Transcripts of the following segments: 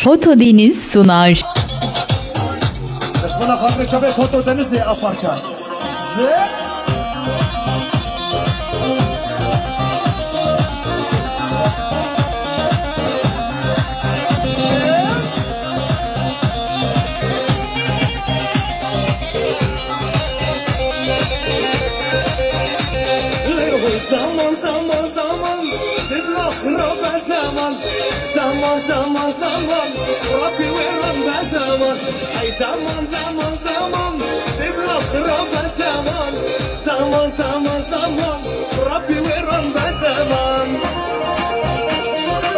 Foto Deniz sunar. Düşmana خاطر شبه فوتو دنیز اپارچا Zaman zaman zaman Dibla khiraba zaman Zaman zaman zaman Rabbi veramba zaman Ay zaman zaman zaman Dibla khiraba zaman Zaman zaman zaman Rabbi veramba zaman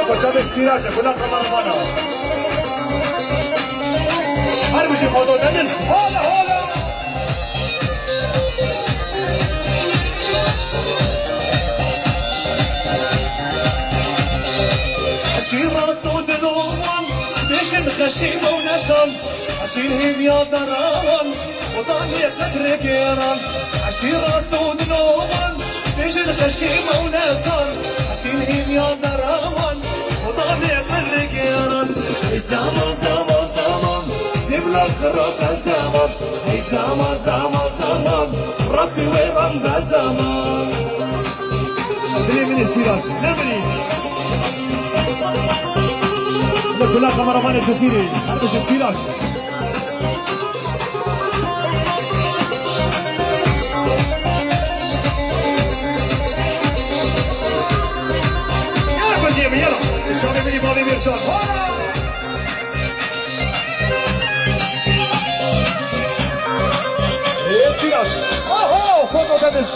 Koca bir siraca buna kamarmana Her bir şey foto deniz Hala hala عشير راسو دلوان بيشن خشيمة ونسان عشير هيم يا دران وضاني قدر قيران عشير راسو دلوان بيشن خشيمة ونسان عشير هيم يا دران وضاني قدر قيران اي زمان زمان زمان دبلا خراب زمان اي زمان زمان زمان ربي ويران بزمان Biri beni siraç ne bileyim كلها كاميرمان الجزيري هذا السراج يلا قديم يلا الشباب اللي بابي بيرشاد السراج اوه فوتو دنس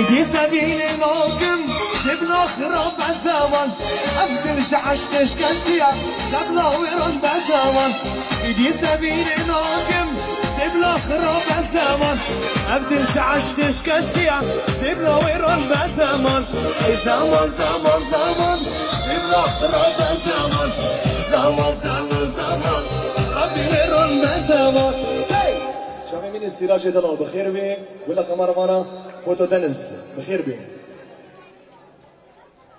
دي سبيل ناقم دبلا خراب بزمان أفضل شعشتش كسيا دبلا ويران بزمان دي سبيل ناقم دبلا خراب بزمان أفضل شعشتش كسيا دبلا ويران بزمان أي زمان زمان زمان دبلا خراب بزمان زمان زمان زمان ربي ويران بزمان شباب من السراج دلال بخير بيه ولا كاميرمانا فوتو دنس بخير بيه